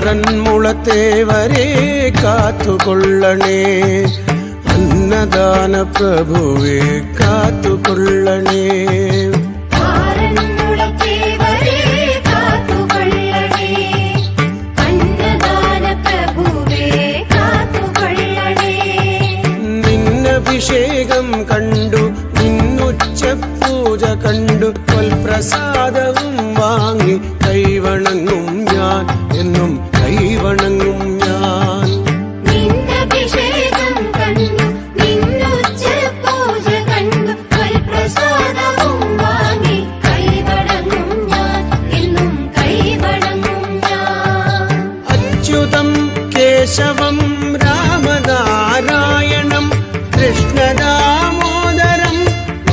ആറന്മുളത്തേവരെ കാത്തുകൊള്ളണേ, അന്നദാന പ്രഭുവേ കാത്തുകൊള്ളണേ. നിന്നഭിഷേകം കണ്ടു, നിന്നുച്ച പൂജ കണ്ടു, പ്രസാദവും വാങ്ങി കൈവണങ്ങും ഞാൻ, എന്നും കൈവണങ്ങും ഞാൻ. നിന്നഭിഷേകം കണ്ടു, നിന്നുച്ച പൂജ കണ്ടു, പ്രസാദവും വാങ്ങി കൈവണങ്ങും ഞാൻ, എന്നും കൈവണങ്ങും ഞാൻ. അച്യുതം കേശവം രാമനാരായണം കൃഷ്ണദാമോദരം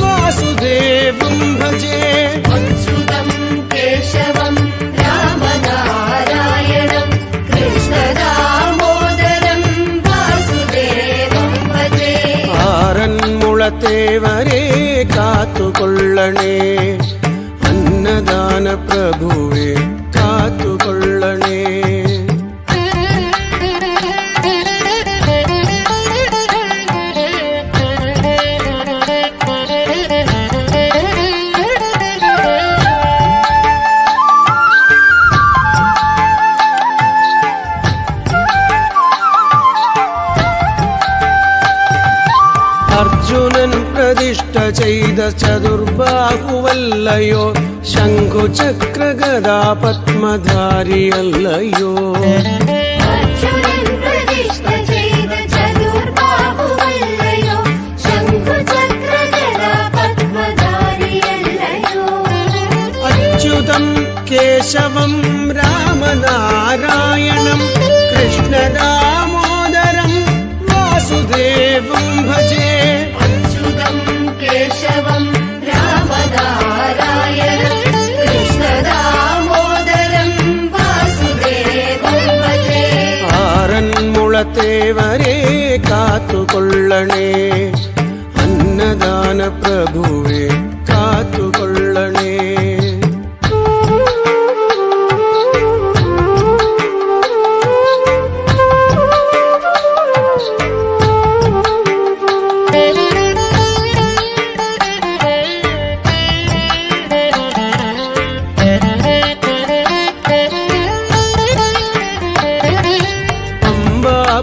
വാസുദേവം ഭജേ. അച്യുതം കേശവം രാമനാരായണം കൃഷ്ണദാമോദരം വാസുദേവം ഭജേ. ആറന്മുളത്തേവരെ കാത്തുകൊള്ളണേ, അന്നദാന പ്രഭുവേ കാത്തുകൊള്ളണേ. അർജുനൻ പ്രതിഷ്ഠ ചെയ്ത ചതുർബാഹുവല്ലയോ, ശംഖുചക്രഗദാ പത്മധാരിയല്ലയോ. അർജുനൻ പ്രതിഷ്ഠ ചെയ്ത ചതുർബാഹുവല്ലയോ, ശംഖുചക്രഗദാ പത്മധാരിയല്ലയോ. അച്യുതം കേശവം രാമനാരായണം കൃഷ്ണദാമോദരം വാസുദേവം ഭജേ. അച്യുതം കേശവം രാമനാരായണം കൃഷ്ണദാമോദരം വാസുദേവം ഭജേ. ആറന്മുളത്തേവരെ കാത്തുകൊള്ളണേ, അന്നദാന പ്രഭുവേ കാത്തുകൊള്ളണേ.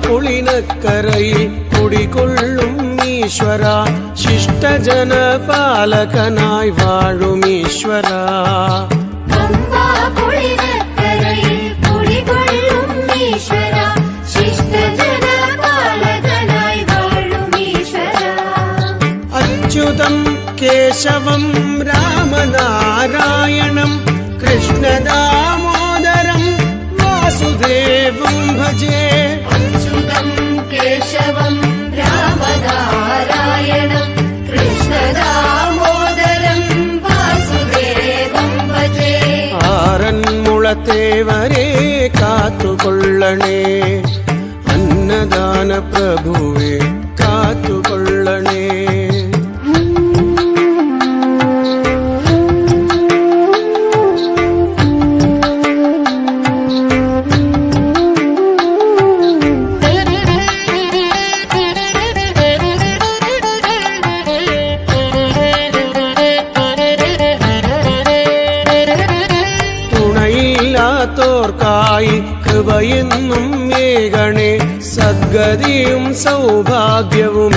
പുളിനക്കരയിൽ കുടികൊള്ളും ഈശ്വര, ശിഷ്ടജന പാലകനായി വാഴും ഈശ്വര. പുളിനക്കരയിൽ കുടികൊള്ളും ഈശ്വര, ശിഷ്ടജന പാലകനായി വാഴും ഈശ്വര. അച്യുതം കേശവം രാമനാരായണം കൃഷ്ണദാമോദരം വാസുദേവം ഭജേ. അച്യുതം കേശവം രാമനാരായണം കൃഷ്ണദാമോദരം വാസുദേവം ഭജേ. ആറന്മുളത്തേവരെ കാത്തുകൊള്ളണേ, അന്നദാന പ്രഭുവേ കാത്തുകൊള്ളണേ. ോർക്കായി കൃപയെന്നും ഏകണേ, സദ്ഗതിയും സൗഭാഗ്യവും